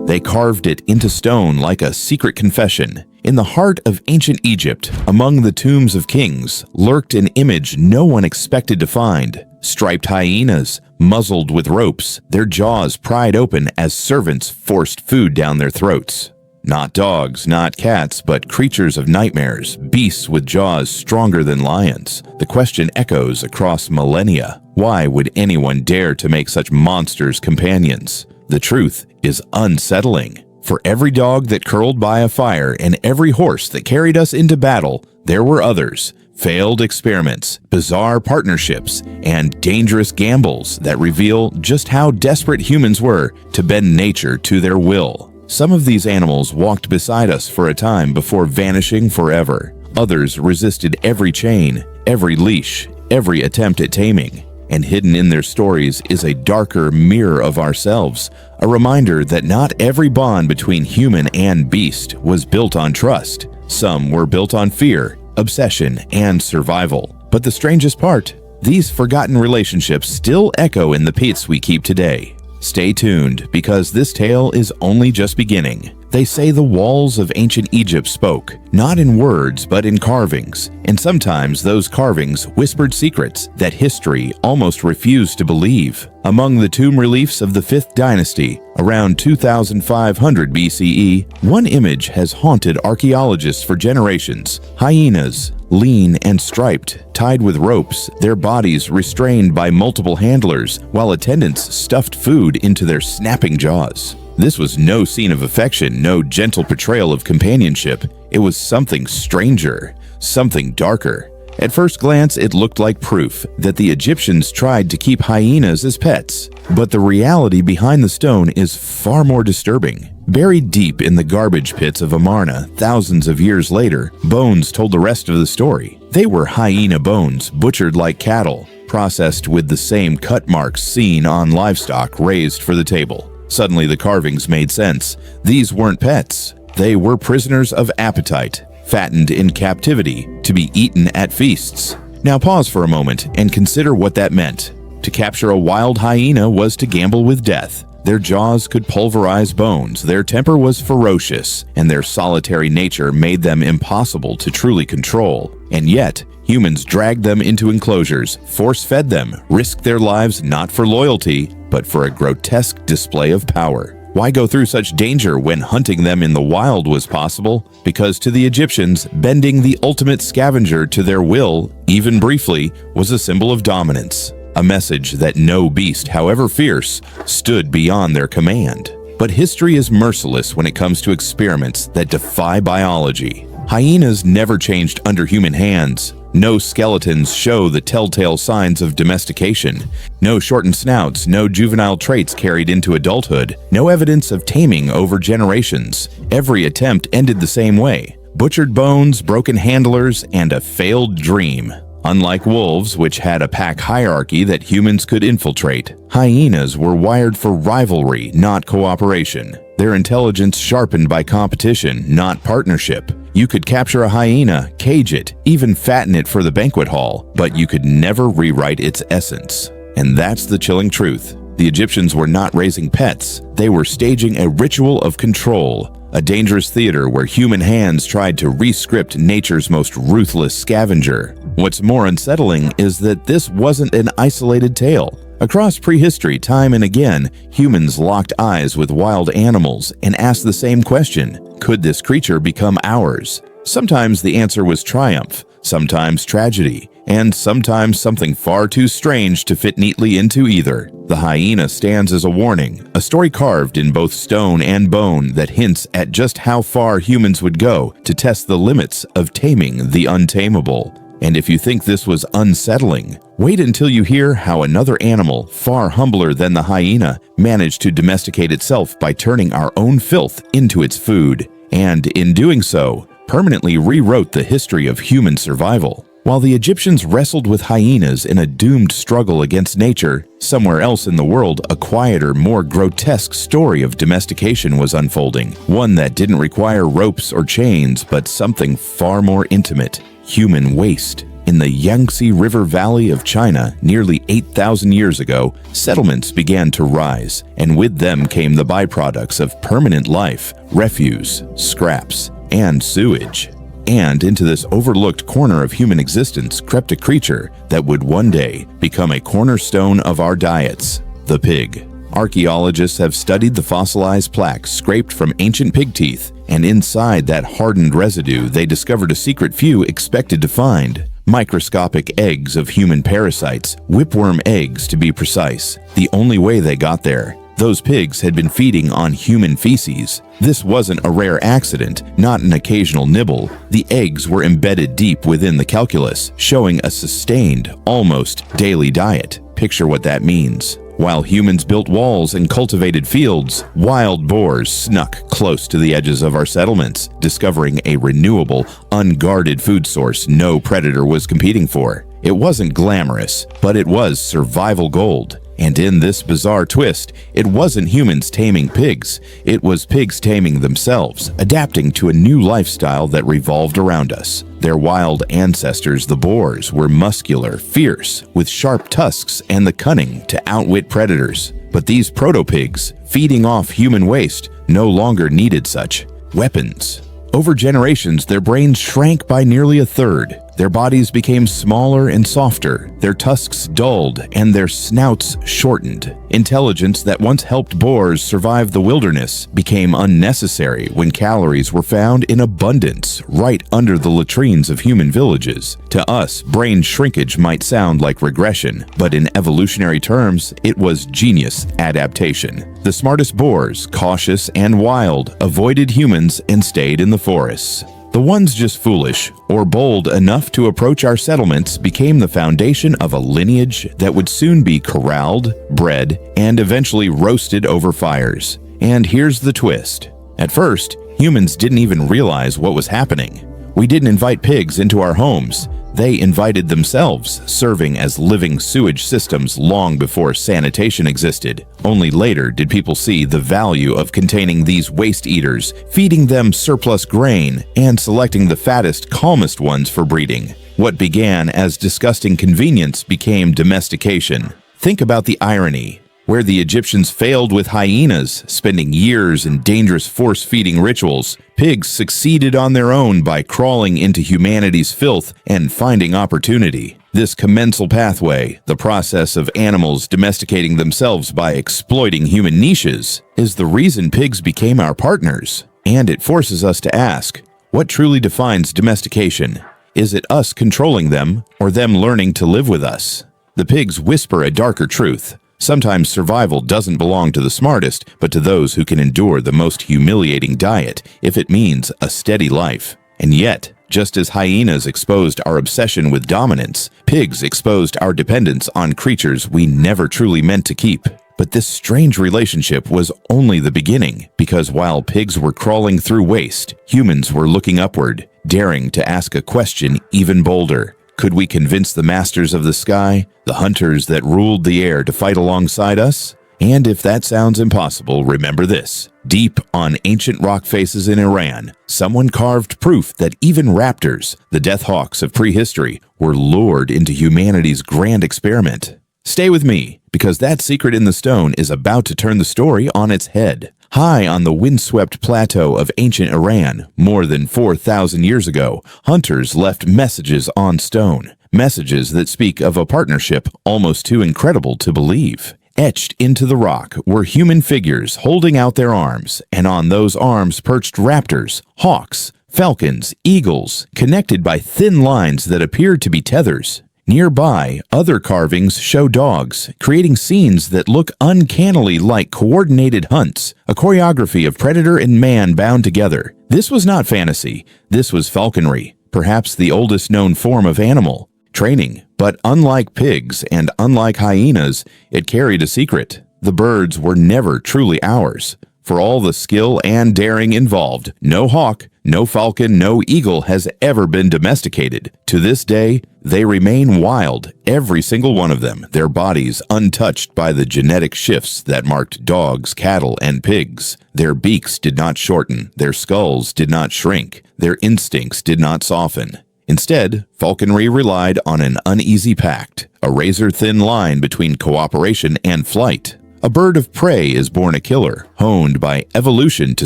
They carved it into stone like a secret confession. In the heart of ancient Egypt, among the tombs of kings, lurked an image no one expected to find. Striped hyenas, muzzled with ropes, their jaws pried open as servants forced food down their throats. Not dogs, not cats, but creatures of nightmares, beasts with jaws stronger than lions. The question echoes across millennia. Why would anyone dare to make such monsters companions? The truth is unsettling. For every dog that curled by a fire and every horse that carried us into battle, there were others. Failed experiments, bizarre partnerships, and dangerous gambles that reveal just how desperate humans were to bend nature to their will. Some of these animals walked beside us for a time before vanishing forever. Others resisted every chain, every leash, every attempt at taming. And hidden in their stories is a darker mirror of ourselves, a reminder that not every bond between human and beast was built on trust. Some were built on fear, obsession, and survival. But the strangest part, these forgotten relationships still echo in the pits we keep today. Stay tuned, because this tale is only just beginning. They say the walls of ancient Egypt spoke, not in words but in carvings, and sometimes those carvings whispered secrets that history almost refused to believe. Among the tomb reliefs of the 5th dynasty, around 2500 BCE, one image has haunted archaeologists for generations. Hyenas, lean and striped, tied with ropes, their bodies restrained by multiple handlers, while attendants stuffed food into their snapping jaws. This was no scene of affection, no gentle portrayal of companionship. It was something stranger, something darker. At first glance, it looked like proof that the Egyptians tried to keep hyenas as pets. But the reality behind the stone is far more disturbing. Buried deep in the garbage pits of Amarna, thousands of years later, bones told the rest of the story. They were hyena bones, butchered like cattle, processed with the same cut marks seen on livestock raised for the table. Suddenly the carvings made sense. These weren't pets. They were prisoners of appetite, fattened in captivity, to be eaten at feasts. Now pause for a moment and consider what that meant. To capture a wild hyena was to gamble with death. Their jaws could pulverize bones, their temper was ferocious, and their solitary nature made them impossible to truly control. And yet, humans dragged them into enclosures, force-fed them, risked their lives not for loyalty, but for a grotesque display of power. Why go through such danger when hunting them in the wild was possible? Because to the Egyptians, bending the ultimate scavenger to their will, even briefly, was a symbol of dominance. A message that no beast, however fierce, stood beyond their command. But history is merciless when it comes to experiments that defy biology. Hyenas never changed under human hands. No skeletons show the telltale signs of domestication. No shortened snouts, no juvenile traits carried into adulthood. No evidence of taming over generations. Every attempt ended the same way. Butchered bones, broken handlers, and a failed dream. Unlike wolves, which had a pack hierarchy that humans could infiltrate, hyenas were wired for rivalry, not cooperation. Their intelligence sharpened by competition, not partnership. You could capture a hyena, cage it, even fatten it for the banquet hall, but you could never rewrite its essence. And that's the chilling truth. The Egyptians were not raising pets. They were staging a ritual of control, a dangerous theater where human hands tried to re-script nature's most ruthless scavenger. What's more unsettling is that this wasn't an isolated tale. Across prehistory, time and again, humans locked eyes with wild animals and asked the same question: could this creature become ours? Sometimes the answer was triumph, sometimes tragedy, and sometimes something far too strange to fit neatly into either. The hyena stands as a warning, a story carved in both stone and bone that hints at just how far humans would go to test the limits of taming the untamable. And if you think this was unsettling, wait until you hear how another animal, far humbler than the hyena, managed to domesticate itself by turning our own filth into its food, and in doing so, permanently rewrote the history of human survival. While the Egyptians wrestled with hyenas in a doomed struggle against nature, somewhere else in the world, a quieter, more grotesque story of domestication was unfolding, one that didn't require ropes or chains, but something far more intimate: human waste. In the Yangtze River Valley of China, nearly 8,000 years ago, settlements began to rise, and with them came the byproducts of permanent life, refuse, scraps, and sewage. And into this overlooked corner of human existence crept a creature that would one day become a cornerstone of our diets: the pig. Archaeologists have studied the fossilized plaques scraped from ancient pig teeth, and inside that hardened residue they discovered a secret few expected to find: microscopic eggs of human parasites, whipworm eggs to be precise. The only way they got there. Those pigs had been feeding on human feces. This wasn't a rare accident, not an occasional nibble. The eggs were embedded deep within the calculus, showing a sustained, almost daily diet. Picture what that means. While humans built walls and cultivated fields, wild boars snuck close to the edges of our settlements, discovering a renewable, unguarded food source no predator was competing for. It wasn't glamorous, but it was survival gold. And in this bizarre twist, it wasn't humans taming pigs. It was pigs taming themselves, adapting to a new lifestyle that revolved around us. Their wild ancestors, the boars, were muscular, fierce, with sharp tusks and the cunning to outwit predators. But these proto-pigs, feeding off human waste, no longer needed such weapons. Over generations, their brains shrank by nearly a third. Their bodies became smaller and softer, their tusks dulled, and their snouts shortened. Intelligence that once helped boars survive the wilderness became unnecessary when calories were found in abundance right under the latrines of human villages. To us, brain shrinkage might sound like regression, but in evolutionary terms, it was genius adaptation. The smartest boars, cautious and wild, avoided humans and stayed in the forests. The ones just foolish or bold enough to approach our settlements became the foundation of a lineage that would soon be corralled, bred, and eventually roasted over fires. And here's the twist. At first, humans didn't even realize what was happening. We didn't invite pigs into our homes. They invited themselves, serving as living sewage systems long before sanitation existed. Only later did people see the value of containing these waste eaters, feeding them surplus grain, and selecting the fattest, calmest ones for breeding. What began as disgusting convenience became domestication. Think about the irony. Where the Egyptians failed with hyenas, spending years in dangerous force-feeding rituals, pigs succeeded on their own by crawling into humanity's filth and finding opportunity. This commensal pathway, the process of animals domesticating themselves by exploiting human niches, is the reason pigs became our partners. And it forces us to ask, what truly defines domestication? Is it us controlling them, or them learning to live with us? The pigs whisper a darker truth. Sometimes survival doesn't belong to the smartest, but to those who can endure the most humiliating diet, if it means a steady life. And yet, just as hyenas exposed our obsession with dominance, pigs exposed our dependence on creatures we never truly meant to keep. But this strange relationship was only the beginning, because while pigs were crawling through waste, humans were looking upward, daring to ask a question even bolder. Could we convince the masters of the sky, the hunters that ruled the air, to fight alongside us? And if that sounds impossible, remember this. Deep on ancient rock faces in Iran, someone carved proof that even raptors, the death hawks of prehistory, were lured into humanity's grand experiment. Stay with me, because that secret in the stone is about to turn the story on its head. High on the windswept plateau of ancient Iran, more than 4,000 years ago, hunters left messages on stone, messages that speak of a partnership almost too incredible to believe. Etched into the rock were human figures holding out their arms, and on those arms perched raptors, hawks, falcons, eagles, connected by thin lines that appeared to be tethers. Nearby, other carvings show dogs, creating scenes that look uncannily like coordinated hunts, a choreography of predator and man bound together. This was not fantasy. This was falconry, perhaps the oldest known form of animal training. But unlike pigs and unlike hyenas, it carried a secret. The birds were never truly ours. For all the skill and daring involved, no hawk, no falcon, no eagle has ever been domesticated. To this day, they remain wild, every single one of them, their bodies untouched by the genetic shifts that marked dogs, cattle, and pigs. Their beaks did not shorten, their skulls did not shrink, their instincts did not soften. Instead, falconry relied on an uneasy pact, a razor-thin line between cooperation and flight. A bird of prey is born a killer, honed by evolution to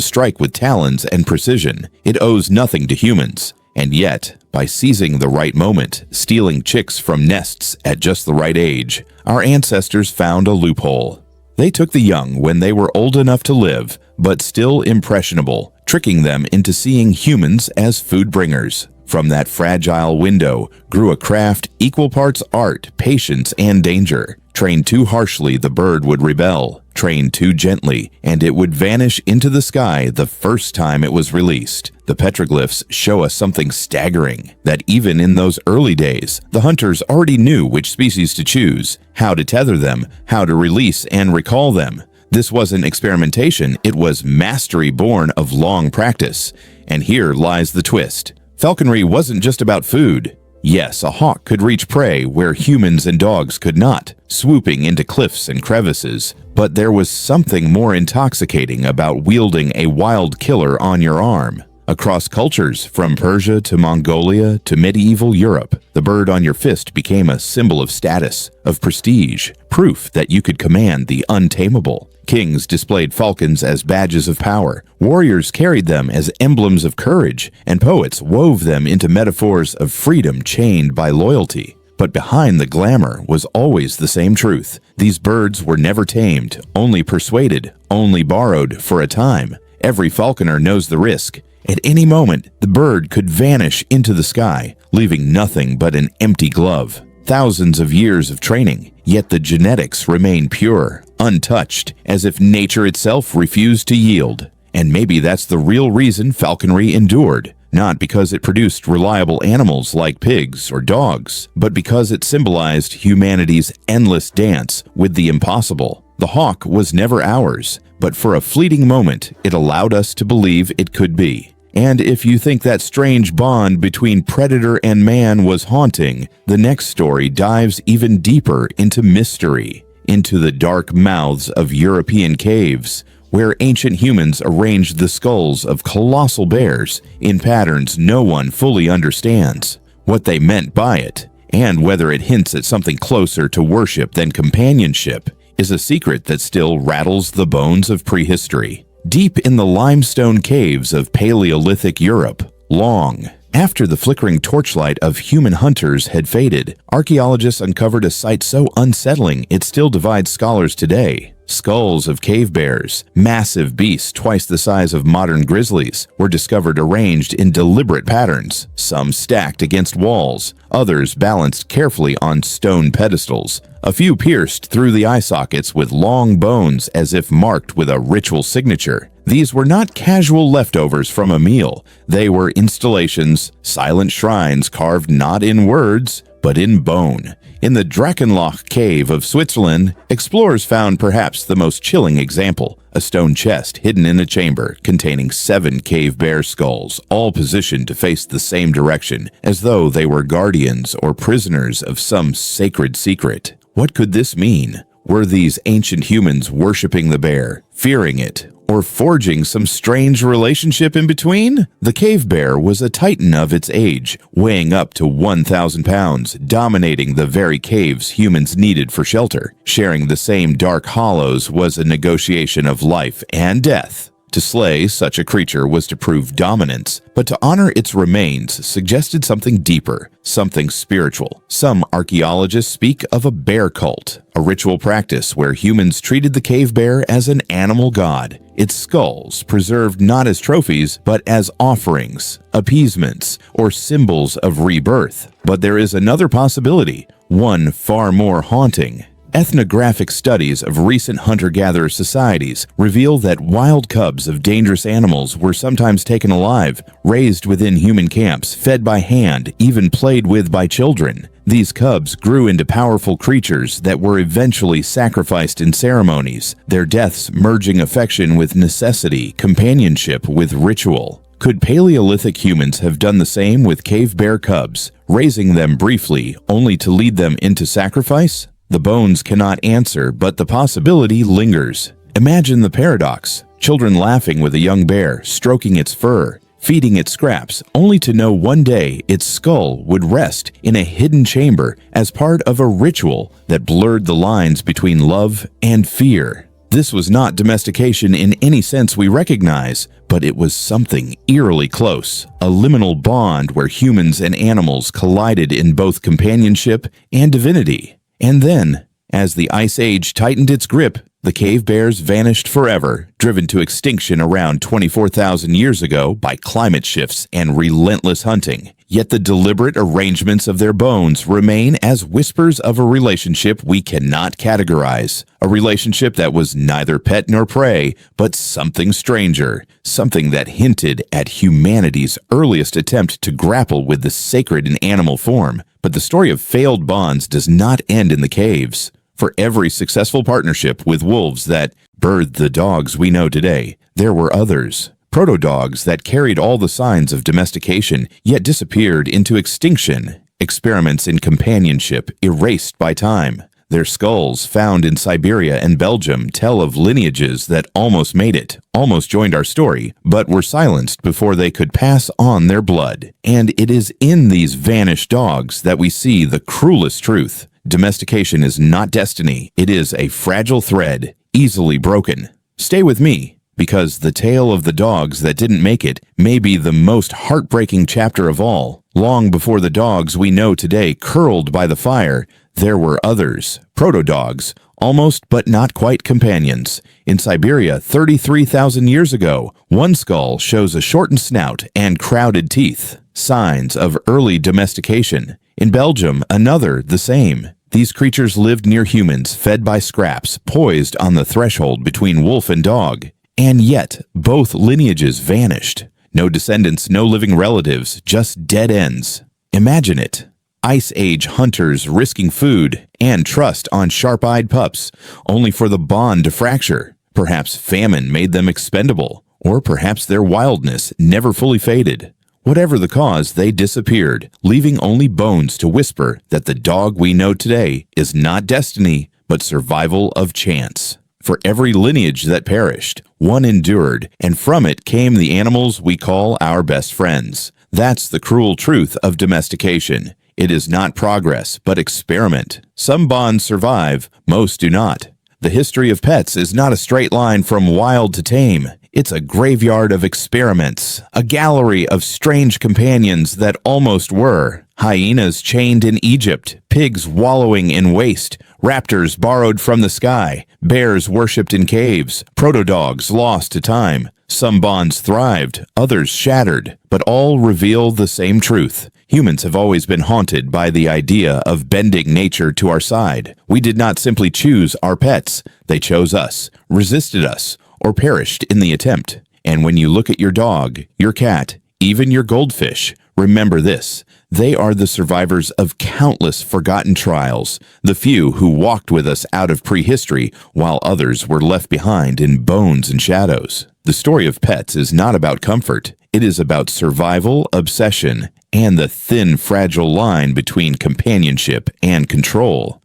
strike with talons and precision. It owes nothing to humans. And yet, by seizing the right moment, stealing chicks from nests at just the right age, our ancestors found a loophole. They took the young when they were old enough to live, but still impressionable, tricking them into seeing humans as food bringers. From that fragile window grew a craft equal parts art, patience, and danger. Trained too harshly, the bird would rebel. Trained too gently, and it would vanish into the sky the first time it was released. The petroglyphs show us something staggering, that even in those early days, the hunters already knew which species to choose, how to tether them, how to release and recall them. This wasn't experimentation, it was mastery born of long practice. And here lies the twist. Falconry wasn't just about food. Yes, a hawk could reach prey where humans and dogs could not, swooping into cliffs and crevices. But there was something more intoxicating about wielding a wild killer on your arm. Across cultures, from Persia to Mongolia to medieval Europe, the bird on your fist became a symbol of status, of prestige, proof that you could command the untamable. Kings displayed falcons as badges of power, warriors carried them as emblems of courage, and poets wove them into metaphors of freedom chained by loyalty. But behind the glamour was always the same truth. These birds were never tamed, only persuaded, only borrowed for a time. Every falconer knows the risk. At any moment, the bird could vanish into the sky, leaving nothing but an empty glove. Thousands of years of training, yet the genetics remain pure, untouched, as if nature itself refused to yield. And maybe that's the real reason falconry endured. Not because it produced reliable animals like pigs or dogs, but because it symbolized humanity's endless dance with the impossible. The hawk was never ours, but for a fleeting moment, it allowed us to believe it could be. And if you think that strange bond between predator and man was haunting, the next story dives even deeper into mystery, into the dark mouths of European caves, where ancient humans arranged the skulls of colossal bears in patterns no one fully understands. What they meant by it, and whether it hints at something closer to worship than companionship, is a secret that still rattles the bones of prehistory. Deep in the limestone caves of Paleolithic Europe, long after the flickering torchlight of human hunters had faded, archaeologists uncovered a sight so unsettling it still divides scholars today. Skulls of cave bears, massive beasts twice the size of modern grizzlies, were discovered arranged in deliberate patterns, some stacked against walls, others balanced carefully on stone pedestals. A few pierced through the eye sockets with long bones as if marked with a ritual signature. These were not casual leftovers from a meal. They were installations, silent shrines carved not in words, but in bone. In the Drachenloch cave of Switzerland, explorers found perhaps the most chilling example, a stone chest hidden in a chamber containing 7 cave bear skulls, all positioned to face the same direction, as though they were guardians or prisoners of some sacred secret. What could this mean? Were these ancient humans worshipping the bear, fearing it, or forging some strange relationship in between? The cave bear was a titan of its age, weighing up to 1,000 pounds, dominating the very caves humans needed for shelter. Sharing the same dark hollows was a negotiation of life and death. To slay such a creature was to prove dominance, but to honor its remains suggested something deeper, something spiritual. Some archaeologists speak of a bear cult, a ritual practice where humans treated the cave bear as an animal god, its skulls preserved not as trophies, but as offerings, appeasements, or symbols of rebirth. But there is another possibility, one far more haunting. Ethnographic studies of recent hunter-gatherer societies reveal that wild cubs of dangerous animals were sometimes taken alive, raised within human camps, fed by hand, even played with by children. These cubs grew into powerful creatures that were eventually sacrificed in ceremonies, their deaths merging affection with necessity, companionship with ritual. Could Paleolithic humans have done the same with cave bear cubs, raising them briefly only to lead them into sacrifice? The bones cannot answer, but the possibility lingers. Imagine the paradox. Children laughing with a young bear, stroking its fur, feeding it scraps, only to know one day its skull would rest in a hidden chamber as part of a ritual that blurred the lines between love and fear. This was not domestication in any sense we recognize, but it was something eerily close, a liminal bond where humans and animals collided in both companionship and divinity. And then, as the Ice Age tightened its grip, the cave bears vanished forever, driven to extinction around 24,000 years ago by climate shifts and relentless hunting. Yet the deliberate arrangements of their bones remain as whispers of a relationship we cannot categorize. A relationship that was neither pet nor prey, but something stranger, something that hinted at humanity's earliest attempt to grapple with the sacred in animal form. But the story of failed bonds does not end in the caves. For every successful partnership with wolves that birthed the dogs we know today, there were others. Proto-dogs that carried all the signs of domestication, yet disappeared into extinction. Experiments in companionship erased by time. Their skulls, found in Siberia and Belgium, tell of lineages that almost made it, almost joined our story, but were silenced before they could pass on their blood. And it is in these vanished dogs that we see the cruelest truth. Domestication is not destiny. It is a fragile thread, easily broken. Stay with me, because the tale of the dogs that didn't make it may be the most heartbreaking chapter of all. Long before the dogs we know today curled by the fire, there were others, proto-dogs, almost but not quite companions. In Siberia 33,000 years ago, one skull shows a shortened snout and crowded teeth, signs of early domestication. In Belgium, another the same. These creatures lived near humans, fed by scraps, poised on the threshold between wolf and dog. And yet, both lineages vanished. No descendants, no living relatives, just dead ends. Imagine it. Ice Age hunters risking food and trust on sharp-eyed pups, only for the bond to fracture. Perhaps famine made them expendable, or perhaps their wildness never fully faded. Whatever the cause, they disappeared, leaving only bones to whisper that the dog we know today is not destiny, but survival of chance. For every lineage that perished, one endured, and from it came the animals we call our best friends. That's the cruel truth of domestication. It is not progress, but experiment. Some bonds survive, most do not. The history of pets is not a straight line from wild to tame. It's a graveyard of experiments, a gallery of strange companions that almost were. Hyenas chained in Egypt, pigs wallowing in waste, raptors borrowed from the sky, bears worshipped in caves, proto-dogs lost to time. Some bonds thrived, others shattered, but all reveal the same truth. Humans have always been haunted by the idea of bending nature to our side. We did not simply choose our pets. They chose us, resisted us, or perished in the attempt. And when you look at your dog, your cat, even your goldfish, remember this. They are the survivors of countless forgotten trials, the few who walked with us out of prehistory while others were left behind in bones and shadows. The story of pets is not about comfort. It is about survival, obsession, and the thin, fragile line between companionship and control.